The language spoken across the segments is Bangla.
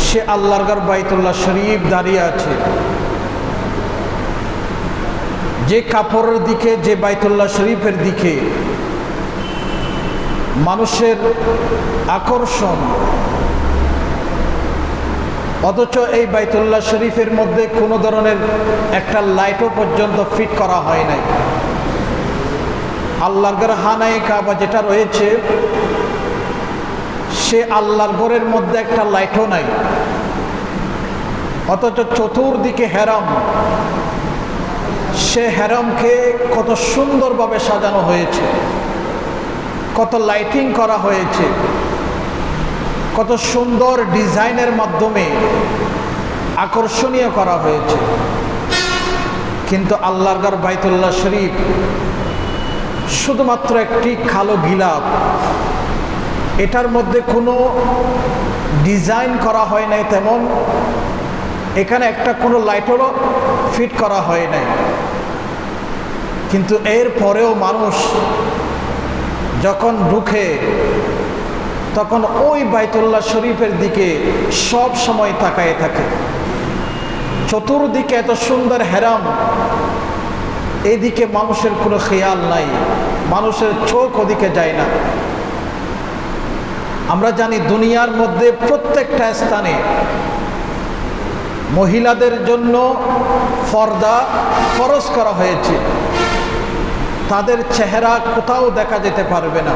সে আল্লাহর ঘর বাইতুল্লাহ শরীফ দাঁড়িয়ে আছে। যে কাপড়ের দিকে, যে বাইতুল্লাহ শরীফের দিকে মানুষের আকর্ষণ, অথচ এই বাইতুল্লাহ শরীফের মধ্যে কোনো ধরনের একটা লাইটও পর্যন্ত ফিট করা হয় নাই। আল্লাহর ঘর খানায়ে কাবা যেটা রয়েছে, সে আল্লাহর ঘরের মধ্যে একটা লাইটও নাই, অথচ চতুর্দিকে হেরাম। সে হেরামকে কত সুন্দরভাবে সাজানো হয়েছে, কত লাইটিং করা হয়েছে, কত সুন্দর ডিজাইনের মাধ্যমে আকর্ষণীয় করা হয়েছে। কিন্তু আল্লাহর ঘর বাইতুল্লাহ শরীফ শুধুমাত্র একটি কালো গিলাপ, এটার মধ্যে কোনো ডিজাইন করা হয় নাই, তেমন এখানে একটা কোনো লাইটও ফিট করা হয় নাই। কিন্তু এর পরেও মানুষ যখন ঢুকে তখন ওই বাইতুল্লাহ শরীফের দিকে সব সময় তাকায় থাকে। চতুর্দিকে এত সুন্দর হেরাম, এদিকে মানুষের কোনো খেয়াল নাই, মানুষের চোখ ওদিকে যায় না। আমরা জানি দুনিয়ার মধ্যে প্রত্যেকটা স্থানে মহিলাদের জন্য পর্দা ফরজ করা হয়েছে, তাদের চেহারা কোথাও দেখা যেতে পারবে না।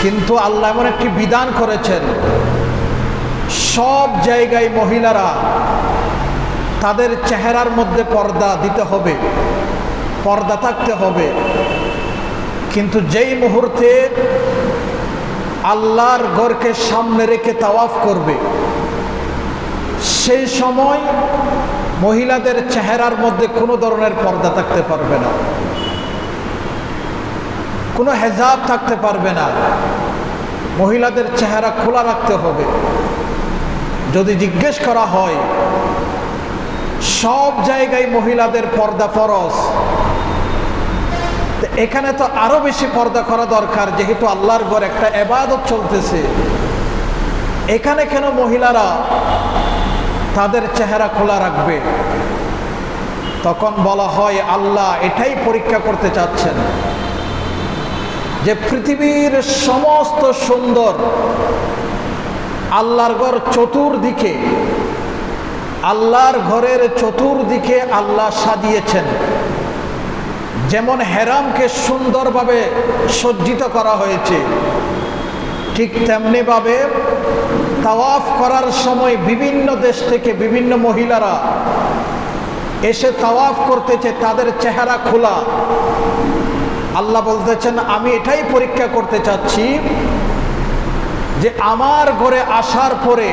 কিন্তু আল্লাহ এমন একটি বিধান করেছেন, সব জায়গায় মহিলারা তাদের চেহারার মধ্যে পর্দা দিতে হবে, পর্দা থাকতে হবে। কিন্তু যেই মুহূর্তে আল্লাহর ঘরকে সামনে রেখে তাওয়াফ করবে, সেই সময় মহিলাদের চেহারার মধ্যে কোনো ধরনের পর্দা থাকতে পারবে না, কোনো হেজাব থাকতে পারবে না। মহিলাদের চেহারা খোলা রাখতে হবে। যদি জিজ্ঞেস করা হয় সব জায়গায় মহিলাদের পর্দা ফরজ, এখানে তো আরো বেশি পর্দা করা দরকার, যেহেতু আল্লাহর ঘর একটা ইবাদত চলতেছে, এখানে কেন মহিলারা তাদের চেহারা খোলা রাখবে? তখন বলা হয় আল্লাহ এটাই পরীক্ষা করতে চাচ্ছেন যে পৃথিবীর সমস্ত সুন্দর আল্লাহর ঘর চতুর্দিকে, আল্লাহর ঘরের চতুর্দিকে আল্লাহ সাজিয়েছেন। যেমন হেরামকে সুন্দরভাবে সজ্জিত করা হয়েছে, ঠিক তেমনিভাবে তাওয়াফ করার সময় বিভিন্ন দেশ থেকে বিভিন্ন মহিলারা এসে তাওয়াফ করতেছে, তাদের চেহারা খোলা। আল্লাহ বলতেছেন আমি এটাই পরীক্ষা করতে চাচ্ছি যে আমার ঘরে আসার পরে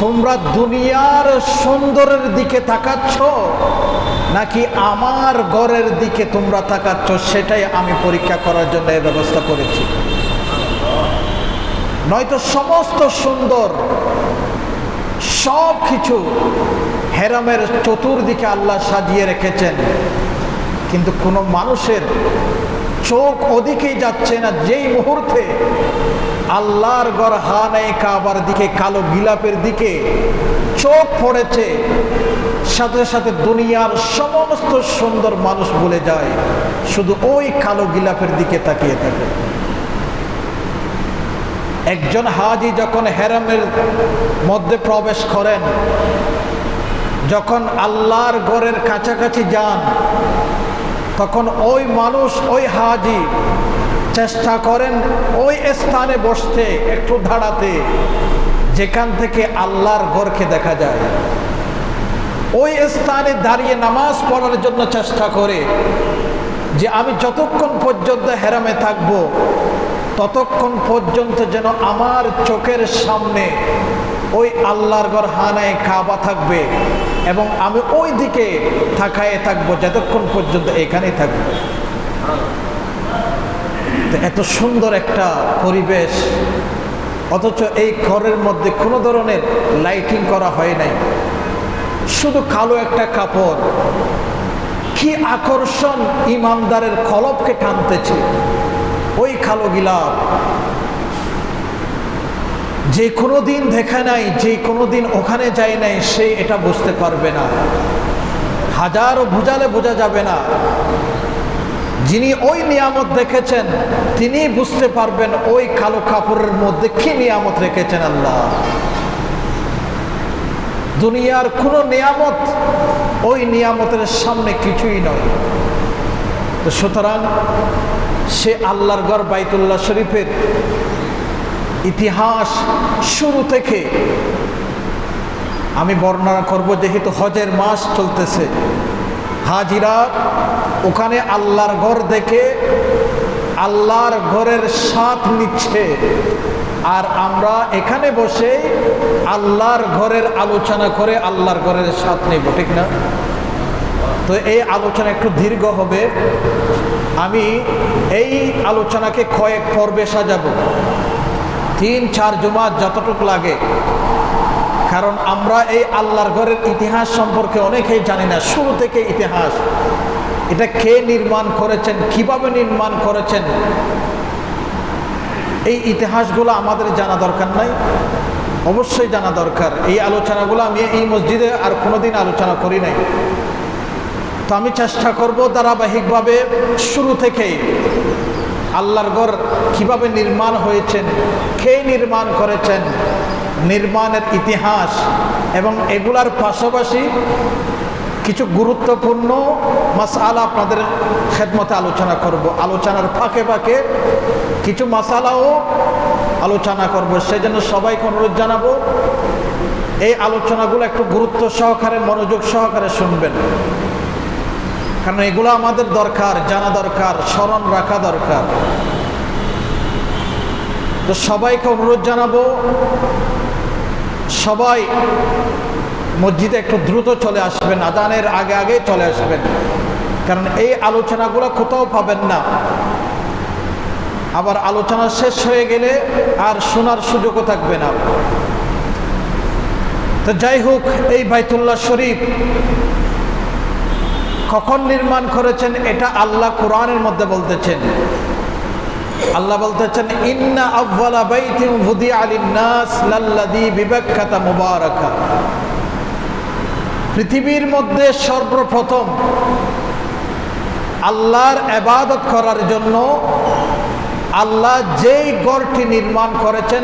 তোমরা দুনিয়ার সুন্দরের দিকে তাকাচ্ছ নাকি আমার ঘরের দিকে তোমরা তাকাচ্ছ, সেটাই আমি পরীক্ষা করার জন্য এই ব্যবস্থা করেছি। নয়তো সমস্ত সুন্দর সব কিছু হেরামের চতুর্দিকে আল্লাহ সাজিয়ে রেখেছেন, কিন্তু কোনো মানুষের চোখ ওদিকেই যাচ্ছে না। যেই মুহূর্তে আল্লাহর ঘর খানায়ে কাবার দিকে, কালো গিলাপের দিকে চোখ পড়েছে, সাথে সাথে দুনিয়ার সমস্ত সুন্দর মানুষ ভুলে যায়, শুধু ওই কালো গিলাপের দিকে তাকিয়ে থাকে। একজন হাজি যখন হেরামের মধ্যে প্রবেশ করেন, যখন আল্লাহর ঘরের কাছাকাছি যান, তখন ওই মানুষ, ওই হাজি চেষ্টা করেন ওই স্থানে বসতে, একটু দাঁড়াতে, যেখান থেকে আল্লাহর ঘরকে দেখা যায়। ওই স্থানে দাঁড়িয়ে নামাজ পড়ার জন্য চেষ্টা করে যে আমি যতক্ষণ পর্যন্ত হেরামে থাকব ততক্ষণ পর্যন্ত যেন আমার চোখের সামনে ওই আল্লাহর ঘর খানায়ে কাবা থাকবে এবং আমি ওই দিকে তাকায়ে থাকবো যতক্ষণ পর্যন্ত এখানেই থাকবো। এত সুন্দর একটা পরিবেশ, অথচ এই ঘরের মধ্যে কোনো ধরনের লাইটিং করা হয় নাই, শুধু কালো একটা কাপড়। কি আকর্ষণ ইমানদারের কলবকে টানতেছে ওই কালো গিলাপ। যে কোনো দিন দেখে নাই, যে কোনো দিন ওখানে যায় নাই, সে এটা বুঝতে পারবে না। হাজারো বোঝালে বোঝা যাবে না। যিনি ওই নিয়ামত দেখেছেন তিনি বুঝতে পারবেন ওই কালো কাপড়ের মধ্যে কি নিয়ামত রেখেছেন আল্লাহ। দুনিয়ার কোনো নিয়ামত ওই নিয়ামতের সামনে কিছুই নয়। তো সুতরাং সে আল্লাহর ঘর বাইতুল্লাহ শরীফের ইতিহাস শুরু থেকে আমি বর্ণনা করব। যেহেতু হজের মাস চলতেছে, হাজিরা ওখানে আল্লাহর ঘর দেখে আল্লাহর ঘরের স্বাদ নিচ্ছে, আর আমরা এখানে বসে আল্লাহর ঘরের আলোচনা করে আল্লাহর ঘরের স্বাদ নেব, ঠিক না? তো এই আলোচনা একটু দীর্ঘ হবে। আমি এই আলোচনাকে কয়েক পর্বে সাজাবো, 3-4 জুমা যতটুকু লাগে। কারণ আমরা এই আল্লাহর ঘরের ইতিহাস সম্পর্কে অনেকেই জানি না। শুরু থেকে ইতিহাস, এটা কে নির্মাণ করেছেন, কিভাবে নির্মাণ করেছেন, এই ইতিহাসগুলো আমাদের জানা দরকার নাই? অবশ্যই জানা দরকার। এই আলোচনাগুলো আমি এই মসজিদে আর কোনোদিন আলোচনা করি নাই। তো আমি চেষ্টা করব ধারাবাহিকভাবে শুরু থেকেই আল্লাহর ঘর কিভাবে নির্মাণ হয়েছেন, কে নির্মাণ করেছেন, নির্মাণের ইতিহাস, এবং এগুলার পাশাপাশি কিছু গুরুত্বপূর্ণ মাসআলা আপনাদের খেদমতে আলোচনা করব। আলোচনার ফাঁকে ফাঁকে কিছু মাসালাও আলোচনা করব। সেজন্য সবাইকে অনুরোধ জানাবো এই আলোচনাগুলো একটু গুরুত্ব সহকারে, মনোযোগ সহকারে শুনবেন, কারণ এগুলো আমাদের দরকার, জানা দরকার, স্মরণ রাখা দরকার। তো সবাইকে অনুরোধ জানাবো সবাই মসজিদে একটু দ্রুত চলে আসবেন, আজানের আগে আগে চলে আসবেন, কারণ এই আলোচনাগুলো কোথাও পাবেন না। আবার আলোচনা শেষ হয়ে গেলে আর শোনার সুযোগও থাকবে না। তো যাই হোক, এই বাইতুল্লাহ শরীফ কখন নির্মাণ করেছেন এটা আল্লাহ কোরআনের মধ্যে বলতেছেন। আল্লাহ বলতেছেন, ইন্না আউয়ালা বাইতিন উযিআ লিন-নাস লাল্লাযী বিবাক্কাতা মুবারাকা। পৃথিবীর মধ্যে সর্বপ্রথম আল্লাহর ইবাদত করার জন্য আল্লাহ যেই ঘরটি নির্মাণ করেছেন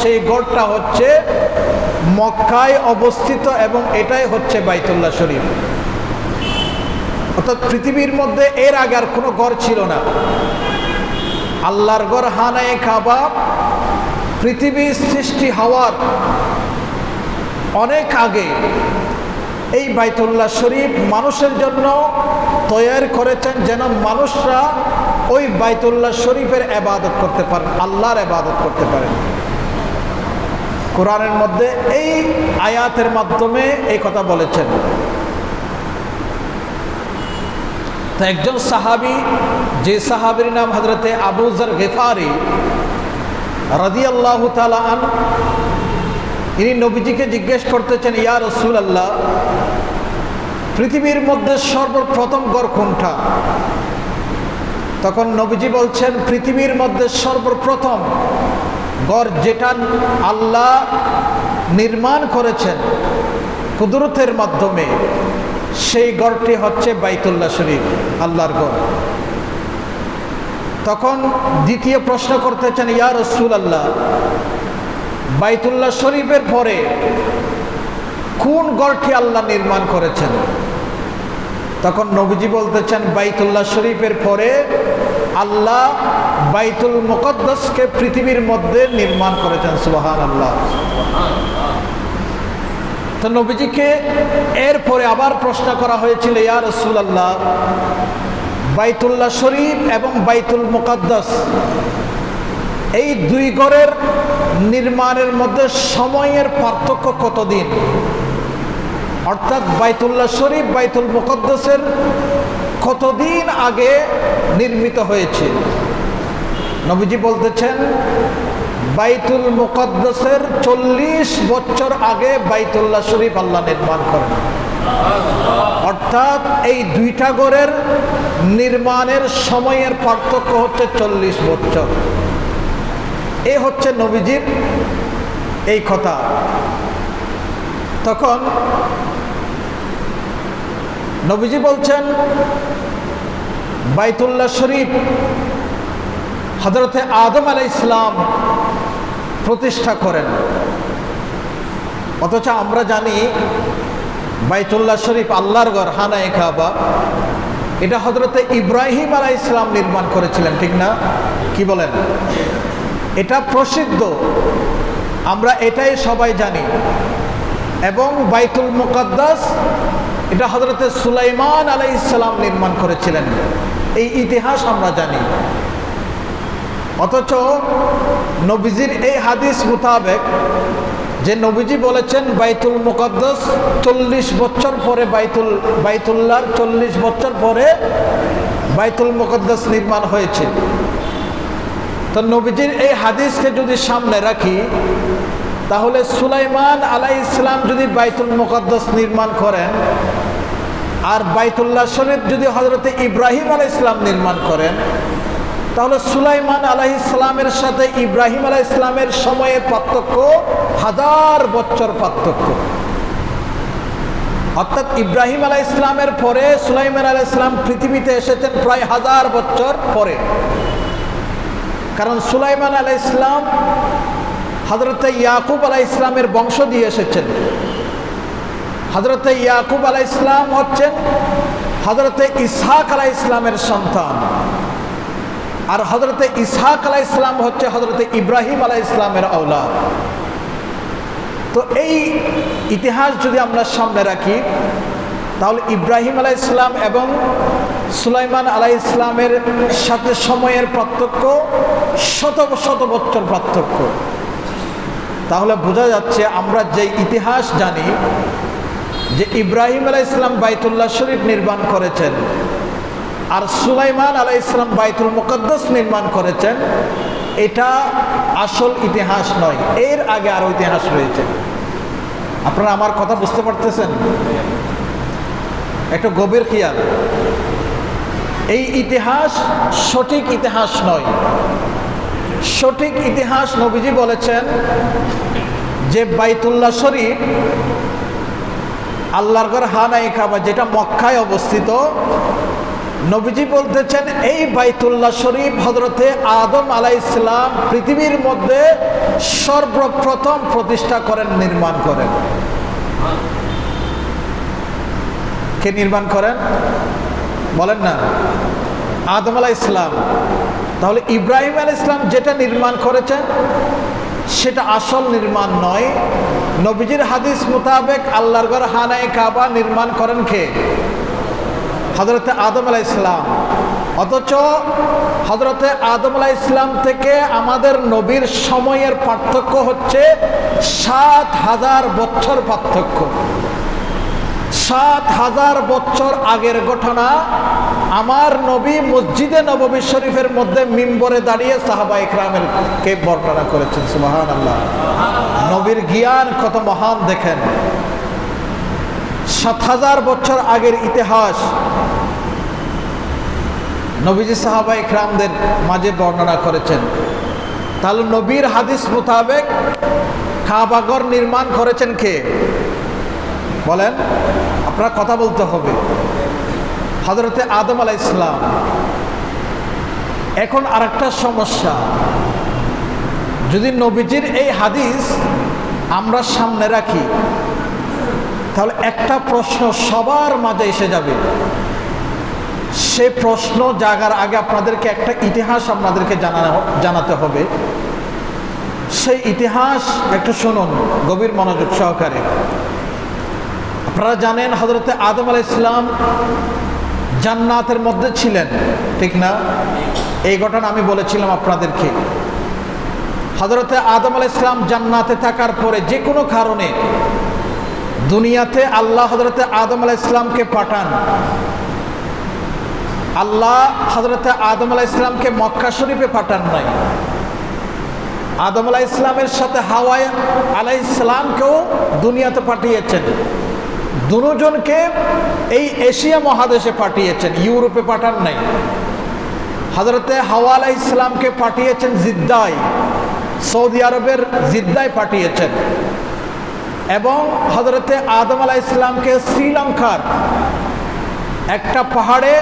সেই ঘরটা হচ্ছে মক্কায় অবস্থিত, এবং এটাই হচ্ছে বাইতুল্লাহ শরীফ। অর্থাৎ পৃথিবীর মধ্যে এর আগে আর কোনো ঘর ছিল না। আল্লাহর ঘর হানায়ে কাবা পৃথিবীর সৃষ্টি হওয়ার অনেক আগে এই বাইতুল্লাহ শরীফ মানুষের জন্য তৈরি করেছেন, যেন মানুষরা ওই বাইতুল্লাহ শরীফের ইবাদত করতে পারেন, আল্লাহর ইবাদত করতে পারেন। কোরআনের মধ্যে এই আয়াতের মাধ্যমে এই কথা বলেছেন। তো একজন সাহাবী, যে সাহাবীর নাম হযরতে আবু যর গিফারি রাদিয়াল্লাহু তাআলা আন, ইনি নবীজিকে জিজ্ঞেস করতেছেন, ইয়া রাসূলুল্লাহ, পৃথিবীর মধ্যে সর্বপ্রথম ঘর কোনটা? তখন নবীজি বলছেন, পৃথিবীর মধ্যে সর্বপ্রথম ঘর যেটা আল্লাহ নির্মাণ করেছেন কুদরতের মাধ্যমে, সেই ঘরটি হচ্ছে বাইতুল্লাহ শরীফ, আল্লাহর ঘর। তখন দ্বিতীয় প্রশ্ন করতেছেন, ইয়া রাসূলুল্লাহ, বাইতুল্লাহ শরীফের পরে কোন ঘরটি আল্লাহ নির্মাণ করেছেন? তখন নবীজি বলতেছেন, বাইতুল্লাহ শরীফের পরে আল্লাহ বাইতুল মুকদ্দাসকে পৃথিবীর মধ্যে নির্মাণ করেছেন। সুবহানাল্লাহ। তো নবীজিকে এরপরে আবার প্রশ্ন করা হয়েছিল, ইয়া রাসূলুল্লাহ, বাইতুল্লাহ শরীফ এবং বাইতুল মুকদ্দাস এই দুই ঘরের নির্মাণের মধ্যে সময়ের পার্থক্য কতদিন? অর্থাৎ বাইতুল্লাহ শরীফ বাইতুল মুকদ্দাসের কতদিন আগে নির্মিত হয়েছে? নবীজি বলতেছেন, বাইতুল মুকদ্দাসের 40 বছর আগে বাইতুল্লাহ শরীফ আল্লাহ নির্মাণ করেন। অর্থাৎ এই দুইটা ঘরের নির্মাণের সময়ের পার্থক্য হচ্ছে 40 বছর। এ হচ্ছে নবীজির এই কথা। তখন নবীজি বলছেন বাইতুল্লাহ শরীফ হযরতে আদম আলাইহিস সালাম প্রতিষ্ঠা করেন, অথচ আমরা জানি বাইতুল্লাহ শরীফ আল্লাহর ঘর, হানায়ে কাবা, এটা হযরতে ইব্রাহিম আলাইহিস সালাম নির্মাণ করেছিলেন, ঠিক না? কি বলেন? এটা প্রসিদ্ধ, আমরা এটাই সবাই জানি। এবং বাইতুল মুকাদ্দাস এটা হযরতে সুলাইমান আলাইহিস সালাম নির্মাণ করেছিলেন, এই ইতিহাস আমরা জানি। অথচ নবীজির এই হাদিস মোতাবেক যে নবীজি বলেছেন বাইতুল মুকাদ্দাস 40 বছর পরে বাইতুল্লাহর 40 বছর পরে বাইতুল মুকাদ্দাস নির্মাণ হয়েছে। তো নবীজির এই হাদিসকে যদি সামনে রাখি, তাহলে সুলাইমান আলাইহিস সালাম যদি বাইতুল মুকাদ্দাস নির্মাণ করেন আর বাইতুল্লাহ শরীফ যদি হযরতে ইব্রাহিম আলাইহিস সালাম নির্মাণ করেন, তাহলে সুলাইমান আলাইহিস সালামের সাথে ইব্রাহিম আলাইহিস সালামের সময়ের পার্থক্য 1000 বছর পার্থক্য। অর্থাৎ ইব্রাহিম আলাইহিস সালামের পরে সুলাইমান আলাইহিস সালাম পৃথিবীতে এসেছেন প্রায় 1000 বছর পরে। কারণ সুলাইমান আলাইহিস সালাম হযরতে ইয়াকুব আলাইহিস সালামের বংশ দিয়ে এসেছেন। হযরতে ইয়াকুব আলাইহিস সালাম হচ্ছেন হযরতে ইসহাক আলাইহিস সালামের সন্তান, আর হযরতে ইসহাক আলাইহিস সালাম হচ্ছে হযরতে ইব্রাহিম আলাইহিস সালামের আওলাদ। তো এই ইতিহাস যদি আমরা সামনে রাখি, তাহলে ইব্রাহিম আলাইহিস সালাম এবং সুলাইমান আলাইহিস সালামের সাথে সময়ের পার্থক্য শত শত বছর পার্থক্য। তাহলে বোঝা যাচ্ছে আমরা যে ইতিহাস জানি যে ইব্রাহিম আলাইহিস সালাম বাইতুল্লাহ শরীফ নির্মাণ করেছেন আর সুলাইমান আলাইহিস সালাম বাইতুল মুকাদ্দাস নির্মাণ করেছেন, এটা আসল ইতিহাস নয়, এর আগে আরো ইতিহাস রয়েছে। আপনারা আমার কথা বুঝতে পারতেছেন? একটা গভীর খেয়াল, এই ইতিহাস সঠিক ইতিহাস নয়। সঠিক ইতিহাস নবীজি বলেছেন যে বাইতুল্লাহ শরীফ আল্লাহর ঘর হানায়ে কাবা, যেটা মক্কায় অবস্থিত, নবীজি বলতেছেন এই বাইতুল্লাহ শরীফ হযরতে আদম আলাইহিস সালাম পৃথিবীর মধ্যে সর্বপ্রথম প্রতিষ্ঠা করেন, নির্মাণ করেন। কে নির্মাণ করেন বলেন না? আদম আলাইহিস সালাম। তাহলে ইব্রাহিম আলাইহিস সালাম যেটা নির্মাণ করেছেন সেটা আসল নির্মাণ নয়। নবীজির হাদিস মোতাবেক আল্লাহর ঘর হানায়ে কাবা নির্মাণ করেন কে? হযরতে আদম আলাইহিস সালাম। অথচ হযরতে আদম আলাইহিস সালাম থেকে আমাদের নবীর সময়ের পার্থক্য হচ্ছে 7000 বছর পার্থক্য। 7000 বছর আগের ঘটনা। আমার নবী মসজিদে নববী শরীফের মধ্যে মিম্বরে দাঁড়িয়ে সাহাবায়ে কেরামকে বর্ণনা করেছেন। সুবহানাল্লাহ। নবীর জ্ঞান কত মহান দেখেন। 7000 বছর আগের ইতিহাস নবীজি সাহাবায়ে কেরামদের মাঝে বর্ণনা করেছেন। তাহলে নবীর হাদিস মোতাবেক কাবাঘর নির্মাণ করেছেন কে বলেন? আপনারা কথা বলতে হবে। হযরতে আদম আলাইহিস সালাম। এখন আরেকটা সমস্যা, যদি নবীজির এই হাদিস আমরা সামনে রাখি, তাহলে একটা প্রশ্ন সবার মাঝে এসে যাবে। সে প্রশ্ন জাগার আগে আপনাদেরকে একটা ইতিহাস আপনাদেরকে জানাতে হবে। সেই ইতিহাস একটু শুনুন গভীর মনোযোগ সহকারে। আপনারা জানেন হযরতে আদম আলাইহিস সালাম জান্নাতের মধ্যে ছিলেন, ঠিক না? এই ঘটনা আমি বলেছিলাম আপনাদেরকে। হযরতে আদম আলাইহিস সালাম জান্নাতে থাকার পরে যে কোনো কারণে দুনিয়াতে আল্লাহ হযরতে আদম আলাইহিস সালামকে পাঠান। আল্লাহ হযরতে আদম আলাইহিস সালামকে মক্কা শরীফে পাঠান নাই। আদম আলাইহিস সালামের সাথে হাওয়া আলাইহিস সালামকেও দুনিয়াতে পাঠিয়েছেন। দুজনকে এই এশিয়া মহাদেশে পাঠিয়েছেন, ইউরোপে পাঠান নাই। হযরতে হাওয়া আলাইহিস সালামকে পাঠিয়েছেন জিদ্দায়, সৌদি আরবের জিদ্দায় পাঠিয়েছেন এবং হযরতে আদম আলাইহিস সালামকে শ্রীলঙ্কার একটা পাহাড়ে,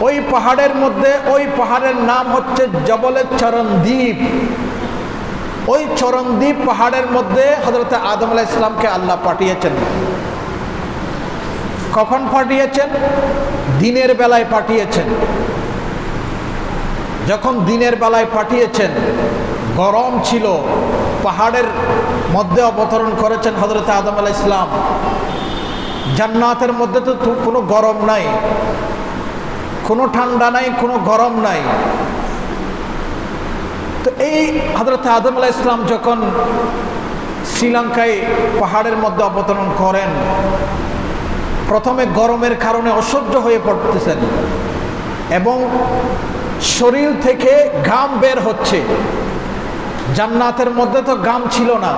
ওই পাহাড়ের মধ্যে, ওই পাহাড়ের নাম হচ্ছে জবলে চরণদ্বীপ, ওই চরণদ্বীপ পাহাড়ের মধ্যে হযরতে আদম আলাইহিস সালামকে আল্লাহ পাঠিয়েছেন। কখন পাঠিয়েছেন? দিনের বেলায় পাঠিয়েছেন। যখন দিনের বেলায় পাঠিয়েছেন, গরম ছিল, পাহাড়ের মধ্যে অবতরণ করেছেন হযরতে আদম আলাইহিস সালাম। জান্নাতের মধ্যে তো কোনো গরম নাই, কোনো ঠান্ডা নাই, কোনো গরম নাই। তো এই হযরতে আদম আলাইহিস সালাম যখন শ্রীলঙ্কায় পাহাড়ের মধ্যে অবতরণ করেন, প্রথমে গরমের কারণে অসহ্য হয়ে পড়তেছেন এবং শরীর থেকে ঘাম বের হচ্ছে। জান্নাতের মধ্যে তো ঘাম ছিল না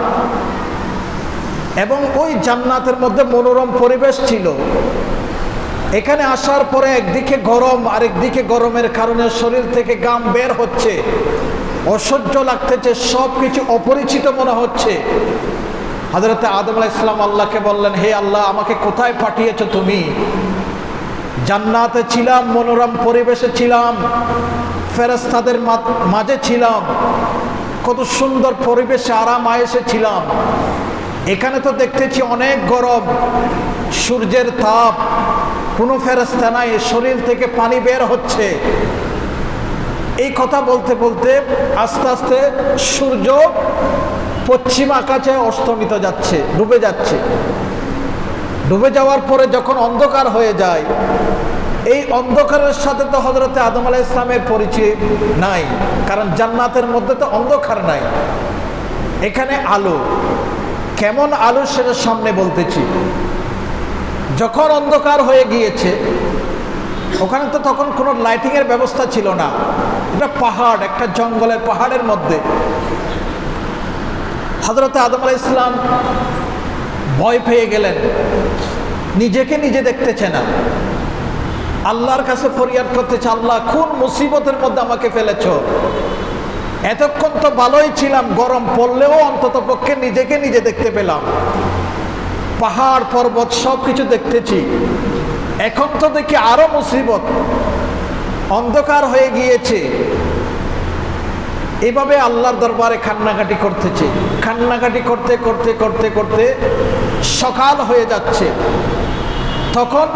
এবং ওই জান্নাতের মধ্যে মনোরম পরিবেশ ছিল। এখানে আসার পরে একদিকে গরম, আরেকদিকে গরমের কারণে শরীর থেকে ঘাম বের হচ্ছে, অসহ্য লাগতেছে, সব কিছু অপরিচিত মনে হচ্ছে। হযরতে আদম আলাইহিস সালাম আল্লাহকে বললেন, হে আল্লাহ, আমাকে কোথায় পাঠিয়েছো তুমি? জান্নাতে ছিলাম, মনোরম পরিবেশে ছিলাম, ফেরেশতাদের মাঝে ছিলাম, কত সুন্দর পরিবেশে আরাম আয়েশে ছিলাম। এখানে তো দেখতেছি অনেক গরম, সূর্যের তাপ, কোনো ফেরেশতা নাই, শরীর থেকে পানি বের হচ্ছে। এই কথা বলতে বলতে আস্তে আস্তে সূর্য পশ্চিম আকাশে অস্তমিত যাচ্ছে, ডুবে যাচ্ছে। ডুবে যাওয়ার পরে যখন অন্ধকার হয়ে যায়, এই অন্ধকারের সাথে তো হযরতে আদম আলাইহিস সালামের পরিচয় নাই, কারণ জান্নাতের মধ্যে তো অন্ধকার নাই, এখানে আলো। কেমন আলো সেটা সামনে বলতেছি। যখন অন্ধকার হয়ে গিয়েছে, ওখানে তো তখন কোনো লাইটিংয়ের ব্যবস্থা ছিল না, এটা পাহাড়, একটা জঙ্গলের পাহাড়ের মধ্যে। হযরতে আদম আলাইহিস সালাম ভয় পেয়ে গেলেন, নিজেকে নিজে দেখতেছে না, আল্লাহর কাছে ফরিয়াদ করতেছে, আল্লাহ কোন মুসিবতের মধ্যে আমাকে ফেলেছ? এতক্ষণ তো ভালোই ছিলাম, গরম পড়লেও অন্তত পক্ষে নিজেকে নিজে দেখতে পেলাম, পাহাড় পর্বত সব কিছু দেখতেছি, এখন তো দেখি আরো মুসিবত, অন্ধকার হয়ে গিয়েছে। এভাবে আল্লাহর দরবারে কান্নাকাটি করতেছে। কান্নাকাটি করতে করতে করতে করতে সকাল হয়ে যাচ্ছে। তখন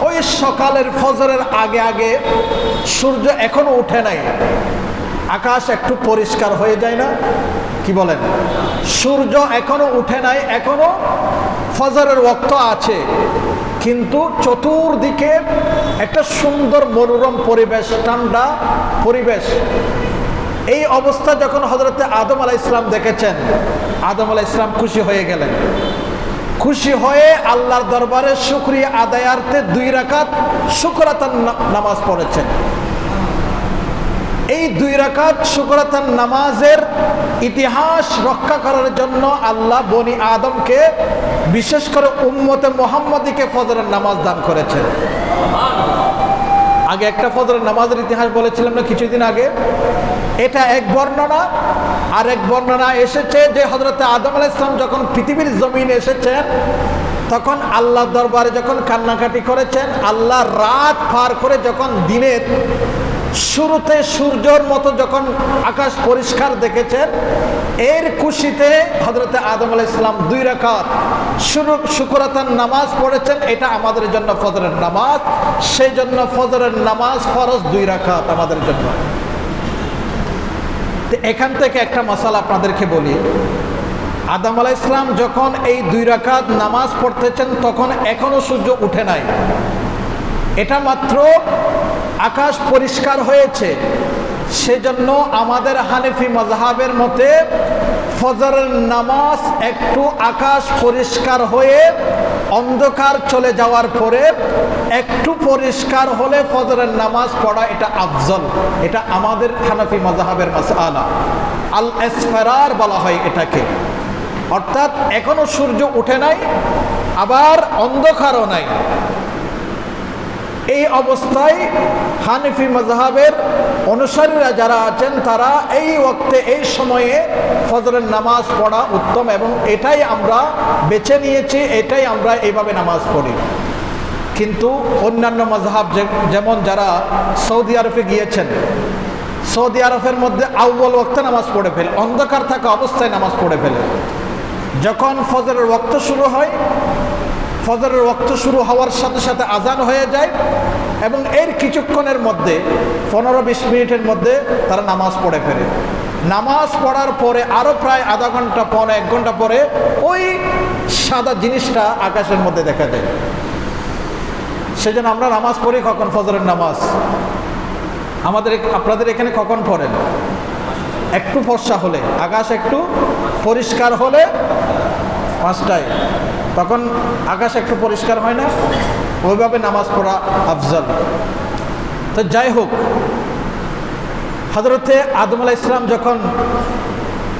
ওই সকালের ফজরের আগে আগে, সূর্য এখনো উঠে নাই, আকাশ একটু পরিষ্কার হয়ে যায় না? কি বলেন? সূর্য এখনো উঠে নাই, এখনো ফজরের ওয়াক্ত আছে, কিন্তু চতুর্দিকে একটা সুন্দর মনোরম পরিবেশ, ঠান্ডা পরিবেশ। এই অবস্থা যখন হযরতে আদম আলাইহিস সালাম দেখেছেন, আদম আলাইহিস সালাম খুশি হয়ে গেলেন। খুশি হয়ে আল্লাহর দরবারে শুকরিয়া আদায়ার্থে 2 রাকাত শুকরাতান নামাজ পড়েছেন। এই 2 রাকাত শুকরাতান নামাজের ইতিহাস রক্ষা করার জন্য আল্লাহ বনি আদমকে, বিশেষ করে উম্মতে মুহাম্মাদীকে ফজরের নামাজ দান করেছেন। আগে একটা ফজরের নামাজের ইতিহাস বলেছিলাম না কিছুদিন আগে, এটা এক বর্ণনা। আর এক বর্ণনা এসেছে যে হযরতে আদম আলাইহিস সালাম যখন পৃথিবীর জমিনে এসেছেন, তখন আল্লাহর দরবারে যখন কান্নাকাটি করেছেন, আল্লাহ রাত পার করে যখন দিনের শুরুতে সূর্যর মতো যখন আকাশ পরিষ্কার দেখেছেন, এর খুশিতে হযরতে আদম আলাইহিস সালাম 2 রাকাত শুকরাতান নামাজ পড়েছেন। এটা আমাদের জন্য ফজরের নামাজ, সেই জন্য ফজরের নামাজ ফরজ 2 রাকাত আমাদের জন্য। এখান থেকে একটা মাসালা আপনাদেরকে বলি। আদম আলাইহিস সালাম যখন এই 2 রাকাত নামাজ পড়তেছেন, তখন এখনো সূর্য উঠে নাই, এটা মাত্র আকাশ পরিষ্কার হয়েছে। সেজন্য আমাদের হানাফি মাযহাবের মতে ফজরের নামাজ একটু আকাশ পরিষ্কার হয়ে অন্ধকার চলে যাওয়ার পরে একটু পরিষ্কার হলে ফজরের নামাজ পড়া এটা আফজল। এটা আমাদের হানাফি মাযহাবের মাসআলা, আল ইসফারার বলা হয় এটাকে। অর্থাৎ এখনো সূর্য উঠে নাই, আবার অন্ধকারও নাই, এই অবস্থায় হানিফি মাযহাবের অনুসারীরা যারা আছেন তারা এই ওয়াক্তে এই সময়ে ফজরের নামাজ পড়া উত্তম, এবং এটাই আমরা বেছে নিয়েছি, এটাই আমরা এইভাবে নামাজ পড়ি। কিন্তু অন্যান্য মাযহাব যেমন যারা সৌদি আরবে গিয়েছেন, সৌদি আরবের মধ্যে আউয়াল ওয়াক্তে নামাজ পড়ে ফেলে, অন্ধকার থাকা অবস্থায় নামাজ পড়ে ফেলে। যখন ফজরের ওয়াক্ত শুরু হয়, ফজরের ওয়াক্ত শুরু হওয়ার সাথে সাথে আজান হয়ে যায় এবং এর কিছুক্ষণের মধ্যে 15-20 মিনিটের মধ্যে তারা নামাজ পড়ে ফেলে। নামাজ পড়ার পরে আরও প্রায় আধা ঘন্টা, 1 ঘন্টা পরে ওই সাদা জিনিসটা আকাশের মধ্যে দেখা যায়। সেজন্য আমরা নামাজ পড়ি কখন? ফজরের নামাজ। আপনাদের এখানে কখন পড়েন? একটু ফর্সা হলে, আকাশ একটু পরিষ্কার হলে 5টায়, তখন আকাশ একটু পরিষ্কার হয় না? ওইভাবে নামাজ পড়া আফজল। তো যাই হোক, হযরতে আদম আলাইহিস সালাম যখন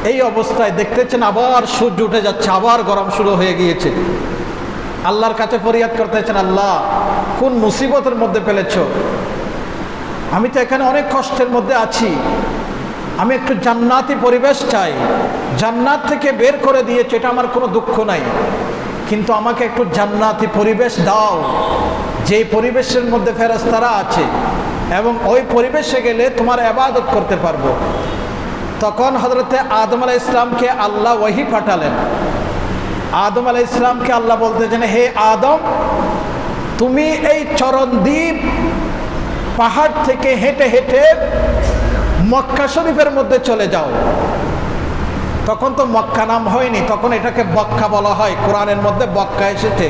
এই অবস্থায় দেখতেছেন আবার সূর্য উঠে যাচ্ছে, আবার গরম শুরু হয়ে গিয়েছে, আল্লাহর কাছে ফরিয়াদ করতেছেন, আল্লাহ কোন মুসিবতের মধ্যে ফেলেছ? আমি তো এখানে অনেক কষ্টের মধ্যে আছি, আমি একটু জান্নাতি পরিবেশ চাই, জান্নাত থেকে বের করে দিয়েছে, এটা আমার কোনো দুঃখ নাই, কিন্তু আমাকে একটু জান্নাতি পরিবেশ দাও, যেই পরিবেশের মধ্যে ফেরেশতারা আছে এবং ওই পরিবেশে গেলে তোমার ইবাদত করতে পারবো। তখন হযরতে আদম আলাইহিস সালামকে আল্লাহ ওহী পাঠালেন। আদম আলাইহিস সালামকে আল্লাহ বলতেছেন, হে আদম, তুমি এই চরণদ্বীপ পাহাড় থেকে হেঁটে হেঁটে মক্কা শরীফের মধ্যে চলে যাও। তখন তো মক্কা নাম হয়নি, তখন এটাকে বক্কা বলা হয়। কোরআনের মধ্যে বক্কা এসেছে,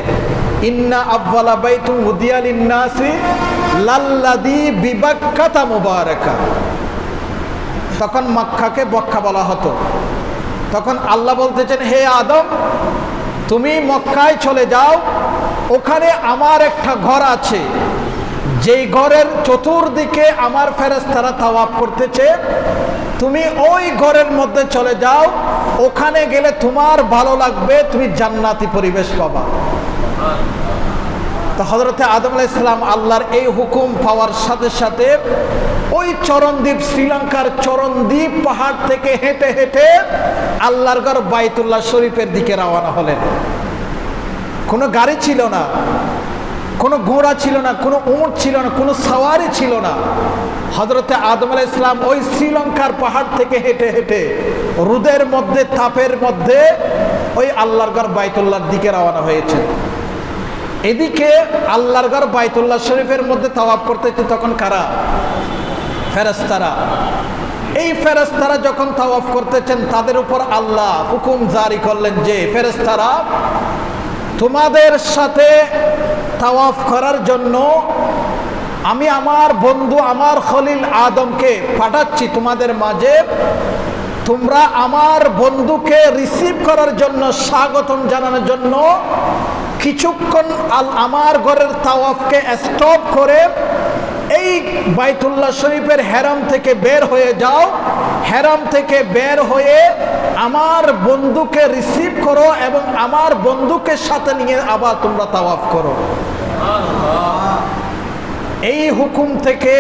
ইন্না আউয়ালা বাইতুন উদিয়া লিন-নাসি লাল্লাযী বিবাক্কাতা মুবারাকা। তখন মক্কাকে বক্কা বলা হতো। তখন আল্লাহ বলতেছেন, হে আদম, তুমি মক্কায় চলে যাও, ওখানে আমার একটা ঘর আছে, যেই ঘরের চতুর্দিকে আমার ফেরেশতারা তাওয়াফ করতেছে, তুমি ওই ঘরের মধ্যে চলে যাও, ওখানে গেলে তোমার ভালো লাগবে, তুমি জান্নাতি পরিবেশ পাবা। তো হযরতে আদম আলাইহিস সালাম আল্লাহর এই হুকুম পাওয়ার সাথে সাথে ওই চরণদ্বীপ, শ্রীলঙ্কার চরণদ্বীপ পাহাড় থেকে হেঁটে হেঁটে আল্লাহর ঘর বাইতুল্লাহ শরীফের দিকে রওনা হলেন। কোনো গাড়ি ছিল না, কোনো ঘোড়া ছিল না, কোনো উট ছিল না, কোনো সাওয়ারি ছিল না। হযরতে আদম আলাইহিস সালাম ওই শ্রীলঙ্কার পাহাড় থেকে হেঁটে হেঁটে রোদের মধ্যে, তাপের মধ্যে ওই আল্লাহর ঘর বাইতুল্লাহর দিকে রওনা হয়েছে। এদিকে আল্লাহর ঘর বাইতুল্লাহ শরীফের মধ্যে তাওয়াফ করতেছে তখন কারা? ফেরেশতারা। এই ফেরেশতারা যখন তাওয়াফ করতেছেন, তাদের উপর আল্লাহ হুকুম জারি করলেন যে, ফেরেশতারা, তোমাদের সাথে তাওয়াফ করার জন্য আমি আমার বন্ধু, আমার খলিল আদমকে পাঠাচ্ছি তোমাদের মাঝে। তোমরা আমার বন্ধুকে রিসিভ করার জন্য, স্বাগতম জানানোর জন্য কিছুক্ষণ আমার ঘরের তাওয়াফকে স্টপ করে এই বাইতুল্লাহ শরীফের হেরাম থেকে বের হয়ে যাও। হেরাম থেকে বের হয়ে আমার বন্ধুকে রিসিভ করো এবং আমার বন্ধুকে সাথে নিয়ে আবার তোমরা তাওয়াফ করো। এই হুকুম থেকে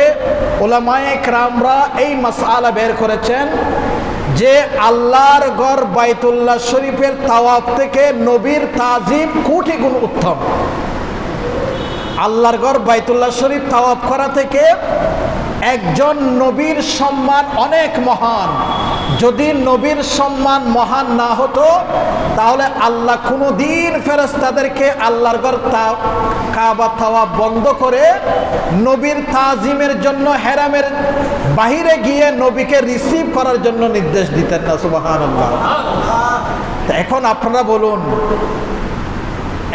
উলামায়ে কেরামরা এই মাসআলা বের করেছেন যে আল্লাহর ঘর বাইতুল্লাহ শরীফের তাওয়াফ থেকে নবীর তাজিম কোটি গুণ উত্তম। আল্লাহর ঘর বাইতুল্লাহ শরীফ তাওয়াফ করা থেকে একজন নবীর সম্মান অনেক মহান। যদি নবীর সম্মান মহান না হতো তাহলে আল্লাহ কোনোদিন ফেরেশতাদেরকে আল্লাহর ঘর কাবা তাওয়াফ বন্ধ করে নবীর তাজিমের জন্য হেরামের বাহিরে গিয়ে নবীকে রিসিভ করার জন্য নির্দেশ দিতেন না। সুবহানাল্লাহ। এখন আপনারা বলুন,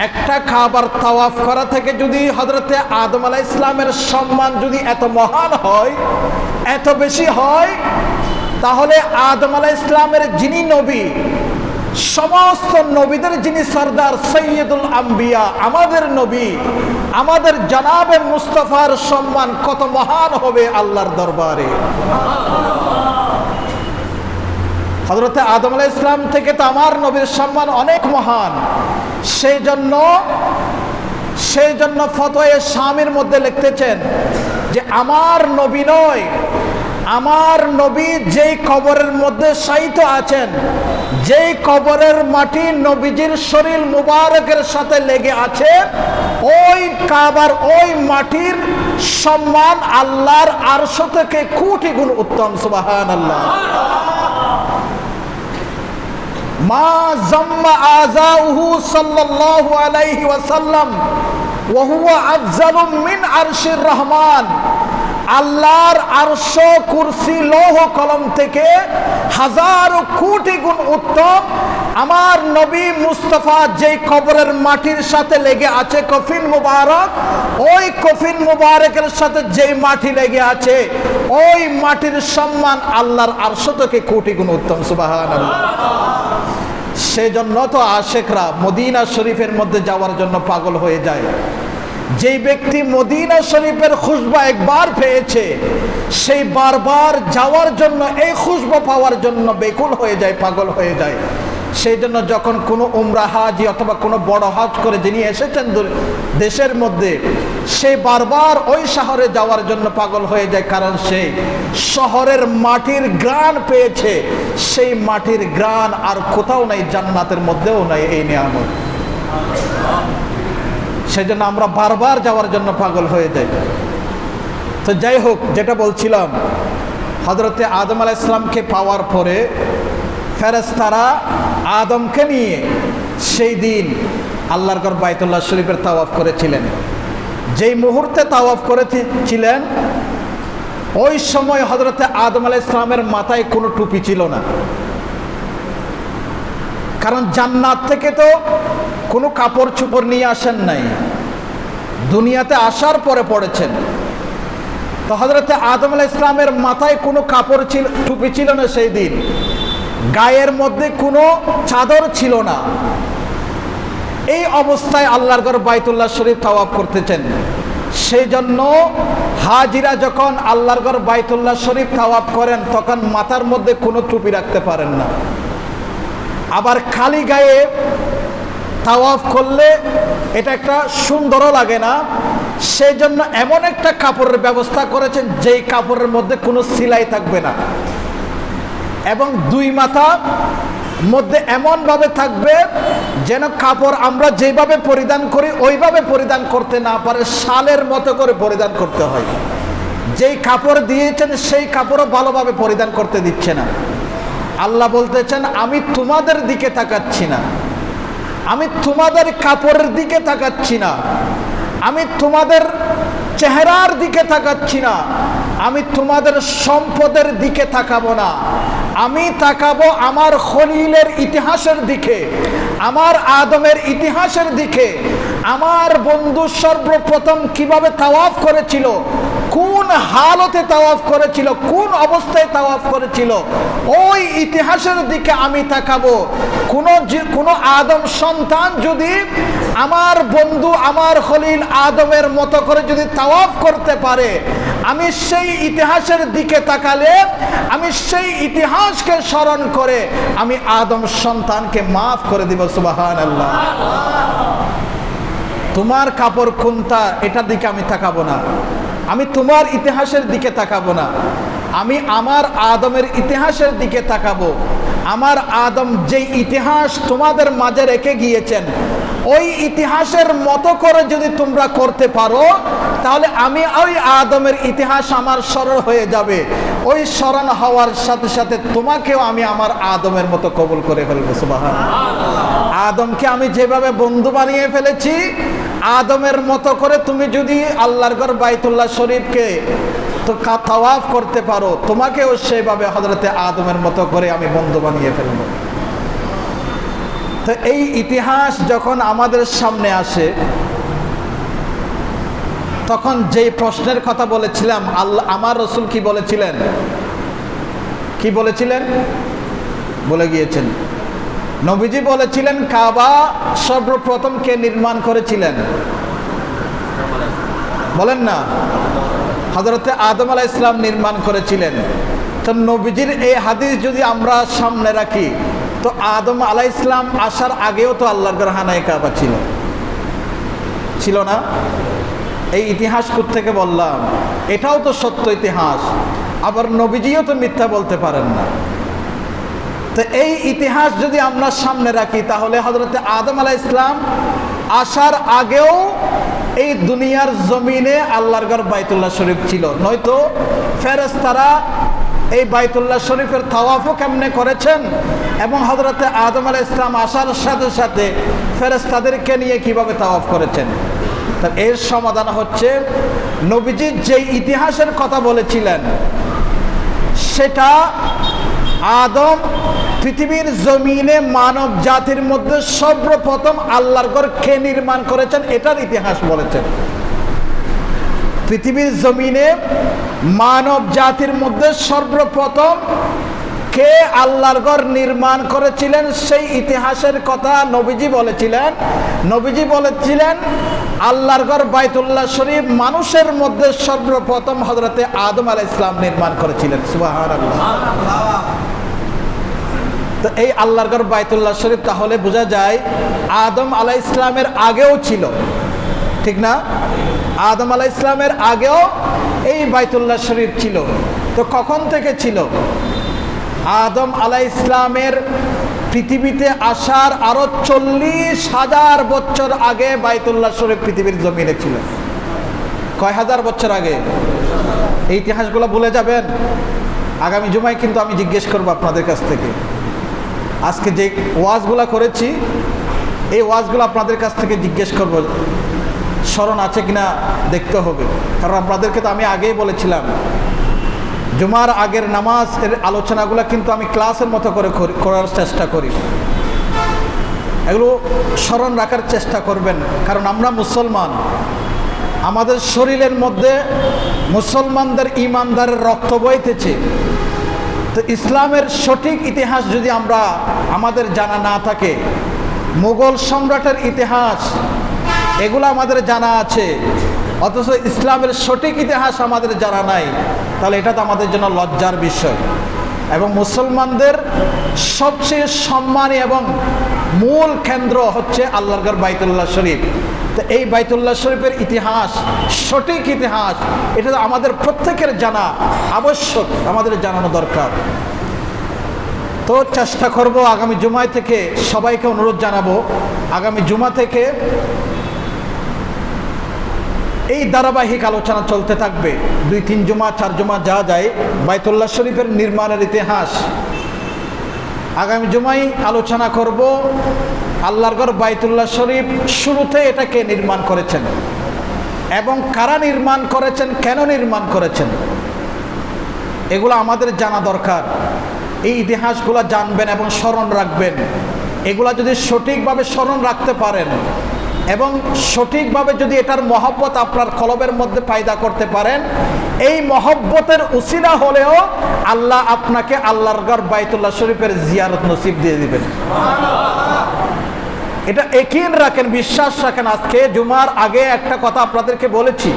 একটা কাবার তাওয়াফ করা থেকে যদি হযরতে আদম আলাইহিস সালামের সম্মান যদি এত মহান হয়, এত বেশি হয়, তাহলে আদম আলাইহিস সালামের যিনি নবী, সমস্ত নবীদের যিনি সরদার, সৈয়দুল আম্বিয়া, আমাদের নবী, আমাদের জনাবে মুস্তাফার সম্মান কত মহান হবে আল্লাহর দরবারে। হযরতে আদম আলাইহিস সালাম থেকে তো আমার নবীর সম্মান অনেক মহান। সেই জন্য সেই জন্য ফতোয়ে শামির মধ্যে লিখতেছেন যে আমার নবী নয়, আমার নবী যেই কবরের মধ্যে শায়িত আছেন, যেই কবরের মাটি নবীজির শরীর মুবারকের সাথে লেগে আছে, ওই কাবার ওই মাটির সম্মান আল্লাহর আরশ থেকে কোটি গুণ উত্তম। সুবহানাল্লাহ। মা জাম্মা আযাউহু সাল্লাল্লাহু আলাইহি ওয়াসাল্লাম ওয়া হুয়া আফজালু মিন আরশির রহমান। আল্লাহর আরশ, কুরসি, লৌহ কলম থেকে হাজারো কোটি গুণ উত্তম আমার নবী মুস্তাফা যেই কবরের মাটির সাথে লেগে আছে কফিন মুবারক, ওই কফিন মুবারকের সাথে যেই মাটি লেগে আছে ওই মাটির সম্মান আল্লাহর আরশ থেকে কোটি গুণ উত্তম। সুবহানাল্লাহ। সেজন্য তো আশেকরা মদিনা শরীফের মধ্যে যাওয়ার জন্য পাগল হয়ে যায়। যেই ব্যক্তি মদিনা শরীফের খুশবা একবার পেয়েছে, সেই বারবার যাওয়ার জন্য, এই খুশবা পাওয়ার জন্য বেকুল হয়ে যায়, পাগল হয়ে যায়। সেই জন্য যখন কোনো উমরা হাজি অথবা কোনো বড় হজ করে যিনি এসেছেন দেশের মধ্যে, সে বারবার ওই শহরে যাওয়ার জন্য পাগল হয়ে যায়, কারণ সেই শহরের মাটির ঘ্রাণ পেয়েছে। সেই মাটির ঘ্রাণ আর কোথাও নাই, জান্নাতের মধ্যেও নাই এই নিয়ামত। সেই জন্য আমরা বারবার যাওয়ার জন্য পাগল হয়ে যাই। তো যাই হোক, যেটা বলছিলাম, হযরতে আদম আলাইহিস সালামকে পাওয়ার পরে ফেরেশতারা আদমকে নিয়ে সেই দিন আল্লাহর ঘর বাইতুল্লাহ শরীফের তাওয়াফ করেছিলেন। যেই মুহূর্তে তাওয়াফ করেছিলেন ওই সময় হযরতে আদম আলাইহিস সালামের মাথায় কোনো টুপি ছিল না, কারণ জান্নাত থেকে তো কোনো কাপড় চোপড় নিয়ে আসেন নাই, দুনিয়াতে আসার পরে পড়েছেন। তো হযরতে আদম আলাইহিস সালামের মাথায় কোনো কাপড় ছিল, টুপি ছিল না সেই দিন, গায়ের মধ্যে কোনো চাদর ছিল না। এই অবস্থায় আল্লাহর ঘর বাইতুল্লাহ শরীফ তাওয়াফ করতেছেন। সেই জন্য হাজিরা যখন আল্লাহর ঘর বাইতুল্লাহ শরীফ তাওয়াফ করেন তখন মাথার মধ্যে কোনো টুপি রাখতে পারেন না। আবার খালি গায়ে তাওয়াফ করলে এটা একটা সুন্দরও লাগে না, সেই জন্য এমন একটা কাপড়ের ব্যবস্থা করেছেন যেই কাপড়ের মধ্যে কোনো সেলাই থাকবে না, এবং দুই মাথা মধ্যে এমনভাবে থাকবে যেন কাপড় আমরা যেভাবে পরিধান করি ওইভাবে পরিধান করতে না পারে, শালের মতো করে পরিধান করতে হয়। যেই কাপড় দিয়েছেন সেই কাপড়ও ভালোভাবে পরিধান করতে দিচ্ছে না। আল্লাহ বলতেছেন, আমি তোমাদের দিকে তাকাচ্ছি না, আমি তোমাদের কাপড়ের দিকে তাকাচ্ছি না, আমি তোমাদের চেহারার দিকে তাকাচ্ছি না, আমি তোমাদের সম্পদের দিকে তাকাবো না, আমি তাকাবো আমার খলিলের ইতিহাসের দিকে, আমার আদমের ইতিহাসের দিকে। আমার বন্ধু সর্বপ্রথম কিভাবে তাওয়াফ করেছিল, কোন হালতে তাওয়াফ করেছিল, কোন অবস্থায় তাওয়াফ করেছিল, ওই ইতিহাসের দিকে আমি তাকাবো। কোনো আদম সন্তান যদি আমার বন্ধু আমার খলিল আদমের মতো করে যদি তাওয়াফ করতে পারে, আমি সেই ইতিহাসের দিকে তাকালে আমি সেই ইতিহাসকে স্মরণ করে আমি আদম সন্তানকে মাফ করে দিব। সুবহানাল্লাহ। তোমার কাপড় কোনটা এটার দিকে আমি তাকাবো না, আমি তোমার ইতিহাসের দিকে তাকাবো না, আমি আমার আদমের ইতিহাসের দিকে তাকাবো। আমার আদম যেই ইতিহাস তোমাদের মাঝে রেখে গিয়েছেন ওই ইতিহাসের মতো করে যদি তোমরা করতে পারো তাহলে আমি ওই আদমের ইতিহাস আমার স্মরণ হয়ে যাবে। ওই স্মরণ হওয়ার সাথে সাথে তোমাকেও আমি আমার আদমের মতো কবুল করে ফেলবো। সুবহানাল্লাহ। আদমকে আমি যেভাবে বন্ধু বানিয়ে ফেলেছি, আদমের মতো করে তুমি যদি আল্লাহর ঘর বাইতুল্লাহ শরীফকে তো তাওয়াফ করতে পারো, তোমাকেও সেভাবে হযরতে আদমের মতো করে আমি বন্ধু বানিয়ে ফেলবো। তো এই ইতিহাস যখন আমাদের সামনে আসে তখন যেই প্রশ্নের কথা বলেছিলাম, আল্লাহ আমার রসুল কি বলেছিলেন, কি বলেছিলেন বলে গিয়েছেন। নবীজি বলেছিলেন কাবা সর্বপ্রথম কে নির্মাণ করেছিলেন, বলেন না? হযরতে আদম আলাইহিস সালাম নির্মাণ করেছিলেন। তো নবীজির এই হাদিস যদি আমরা সামনে রাখি তো আদম আলাইহিস সালাম আসার আগেও তো আল্লাহর ঘর হানায়ে কাবা ছিল। ছিল না? এই ইতিহাস কোত্থেকে বললাম? এটাও তো সত্য ইতিহাস, আবার নবীজিও তো মিথ্যা বলতে পারেন না। তো এই ইতিহাস যদি আমরা সামনে রাখি, তাহলে হযরত আদম আলাইহিস সালাম আসার আগেও এই দুনিয়ার জমিনে আল্লাহর ঘর বাইতুল্লাহ শরীফ ছিল, নয়তো ফেরেশতারা এই বাইতুল্লাহ শরীফের তাওয়াফও কেমনে করেছেন, এবং হযরত আদম আলাইহিস সালাম আসার সাথে সাথে ফেরেশতাদেরকে নিয়ে কিভাবে তাওয়াফ করেছেন। তার এর সমাধান হচ্ছে, নবীজি যেই ইতিহাসের কথা বলেছিলেন সেটা আদম পৃথিবীর জমিনে মানব জাতির মধ্যে সর্বপ্রথম আল্লাহর ঘর কে নির্মাণ করেছেন এটার ইতিহাস বলেছেন। পৃথিবীর জমিনে মানব জাতির মধ্যে সর্বপ্রথম কে আল্লাহর ঘর নির্মাণ করেছিলেন সেই ইতিহাসের কথা নবীজি বলেছিলেন। নবীজি বলেছিলেন আল্লাহর ঘর বাইতুল্লাহ শরীফ মানুষের মধ্যে সর্বপ্রথম হযরতে আদম আলাইহিস সালাম নির্মাণ করেছিলেন। সুবহানাল্লাহ। তো এই আল্লাহর ঘর বাইতুল্লাহ শরীফ তাহলে বোঝা যায় আদম আলাইহিস সালামের আগেও ছিল, ঠিক না? আদম আলাইহিস সালামের আগেও এই বাইতুল্লাহ শরীফ ছিল। তো কখন থেকে ছিল? আদম আলাইহিস সালামের পৃথিবীতে আসার আরো 40,000 বছর আগে বাইতুল্লাহ শরীফ পৃথিবীর জমিনে ছিল। কয় হাজার বছর আগে? এই ইতিহাসগুলো ভুলে যাবেন? আগামী জুমায় কিন্তু আমি জিজ্ঞেস করবো আপনাদের কাছ থেকে। আজকে যে ওয়াজগুলো করেছি এই ওয়াজগুলো আপনাদের কাছ থেকে জিজ্ঞেস করব, স্মরণ আছে কিনা দেখতে হবে। কারণ আপনাদেরকে তো আমি আগেই বলেছিলাম জুমার আগের নামাজের আলোচনাগুলো কিন্তু আমি ক্লাসের মতো করে করার চেষ্টা করি। এগুলো স্মরণ রাখার চেষ্টা করবেন, কারণ আমরা মুসলমান, আমাদের শরীরের মধ্যে মুসলমানদের ইমানদারের রক্ত বইতেছে। তো ইসলামের সঠিক ইতিহাস যদি আমাদের জানা না থাকে, মুঘল সম্রাটের ইতিহাস এগুলো আমাদের জানা আছে, অথচ ইসলামের সঠিক ইতিহাস আমাদের জানা নাই, তাহলে এটা তো আমাদের জন্য লজ্জার বিষয়। এবং মুসলমানদের সবচেয়ে সম্মানী এবং মূল কেন্দ্র হচ্ছে আল্লাহর ঘর বাইতুল্লাহ শরীফ। তো এই বাইতুল্লাহ শরীফের ইতিহাস, সঠিক ইতিহাস, এটা তো আমাদের প্রত্যেকের জানা আবশ্যক, আমাদের জানানো দরকার। তো চেষ্টা করব আগামী জুমায় থেকে, সবাইকে অনুরোধ জানাবো আগামী জুমা থেকে এই ধারাবাহিক আলোচনা চলতে থাকবে। 2-3 জুমা 4 জুমা যা যায় বাইতুল্লাহ শরীফের নির্মাণের ইতিহাস। আগামী জুমায় আলোচনা করব আল্লাহর ঘর বাইতুল্লাহ শরীফ শুরুতে এটাকে নির্মাণ করেছেন এবং কারা নির্মাণ করেছেন, কেন নির্মাণ করেছেন, এগুলো আমাদের জানা দরকার। এই ইতিহাসগুলো জানবেন এবং স্মরণ রাখবেন। এগুলা যদি সঠিকভাবে স্মরণ রাখতে পারেন এবং সঠিকভাবে যদি এটার মহব্বত আপনার কলবের মধ্যে পায়দা করতে পারেন, এই মহব্বতের উসিলা হলেও আল্লাহ আপনাকে আল্লাহর ঘর বাইতুল্লাহ শরীফের জিয়ারত নসিব দিয়ে দিবেন। এটা ইয়াকিন রাখেন, বিশ্বাস রাখেন। আজকে জুমার আগে একটা কথা আপনাদেরকে বলেছি,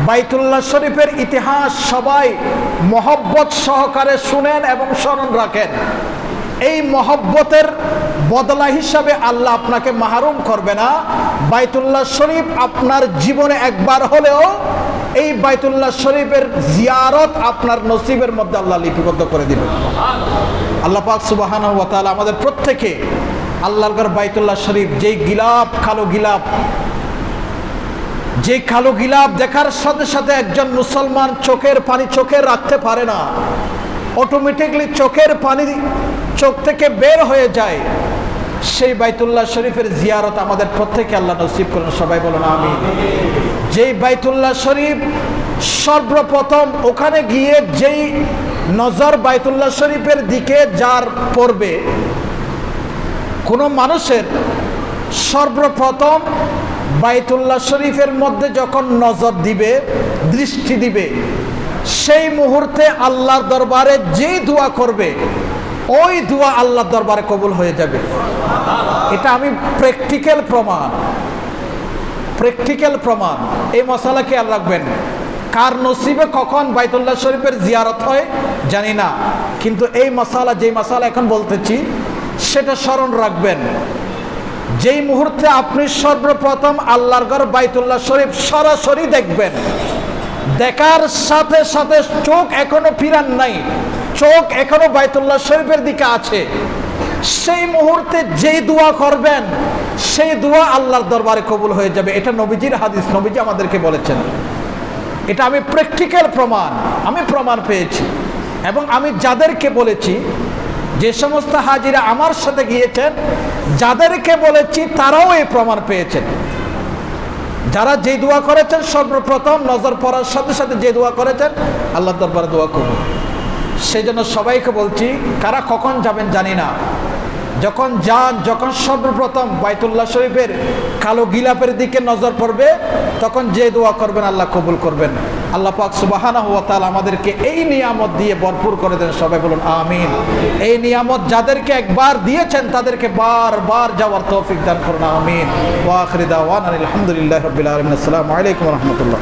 বাইতুল্লাহ শরীফের ইতিহাস সবাই মহব্বত সহকারে শুনেন এবং স্মরণ রাখেন। এই মহব্বতের বদলা হিসাবে আল্লাহ আপনাকে মাহরুম করবে না। বাইতুল্লাহ শরীফ আপনার জীবনে একবার হলেও এই বাইতুল্লাহ শরীফের জিয়ারত আপনার নসিবের মধ্যে আল্লাহ লিপিবদ্ধ করে দিবেন। আল্লাহ পাক সুবহানাহু ওয়া তাআলা আমাদের প্রত্যেকে আল্লাহর ঘর বাইতুল্লাহ শরীফ, যেই গিলাপ, কালো গিলাপ, যে কালো গিলাপ দেখার সাথে সাথে একজন মুসলমান চোখের পানি চোখে রাখতে পারে না, অটোমেটিকলি চোখের পানি চোখ থেকে বের হয়ে যায়, সেই বাইতুল্লাহ শরীফের জিয়ারত আমাদের প্রত্যেকে আল্লাহ নসিব করুন। সবাই বলুন আমিন। যেই বাইতুল্লাহ শরীফ সর্বপ্রথম ওখানে গিয়ে যেই নজর বাইতুল্লাহ শরীফের দিকে যার পড়বে, কোনো মানুষের সর্বপ্রথম বাইতুল্লাহ শরীফের মধ্যে যখন নজর দিবে, দৃষ্টি দিবে, সেই মুহূর্তে আল্লাহর দরবারে যেই দোয়া করবে ওই দোয়া আল্লাহর দরবারে কবুল হয়ে যাবে। এটা আমি প্র্যাকটিক্যাল প্রমাণ। এই মশালা খেয়াল রাখবেন। কার নসিবে কখন বাইতুল্লাহ শরীফের জিয়ারত হয় জানি না, কিন্তু এই মশালা, যেই মশালা এখন বলতেছি সেটা স্মরণ রাখবেন। যেই মুহূর্তে আপনি সর্বপ্রথম আল্লাহর ঘর বাইতুল্লাহ শরীফ সরাসরি দেখবেন, দেখার সাথে সাথে চোখ এখনো ফিরান নাই, চোখ এখনো বাইতুল্লাহ শরীফের দিকে আছে, সেই মুহূর্তে যেই দোয়া করবেন সেই দোয়া আল্লাহর দরবারে কবুল হয়ে যাবে। এটা নবীজির হাদিস, নবীজি আমাদেরকে বলেছেন। এটা আমি প্র্যাকটিক্যাল প্রমাণ, আমি প্রমাণ পেয়েছি। এবং আমি যাদেরকে বলেছি, যে সমস্ত হাজিরা আমার সাথে গিয়েছেন, যাদেরকে বলেছি তারাও এই প্রমাণ পেয়েছেন। যারা যে দোয়া করেছেন সর্বপ্রথম নজর পড়ার সাথে সাথে যে দোয়া করেছেন, আল্লাহর দরবারে দোয়া কবুল। সেই জন্য সবাইকে বলছি, কারা কখন যাবেন জানি না, যখন যান, যখন সর্বপ্রথম বাইতুল্লাহ শরীফের কালো গিলাপের দিকে নজর পড়বে, তখন যে দোয়া করবেন আল্লাহ কবুল করবেন। আল্লাহ পাক সুবহানাহু ওয়া তাআলা আমাদেরকে এই নিয়ামত দিয়ে ভরপুর করে দেন। সবাই বলুন আমিন। এই নিয়ামত যাদেরকে একবার দিয়েছেন তাদেরকে বারবার যাওয়ার তৌফিক দান করুন, আমিন। ওয়া আখিরু দাওয়ানা আলহামদুলিল্লাহি রাব্বিল আলামিন। আসসালামু আলাইকুম ওয়া রাহমাতুল্লাহ।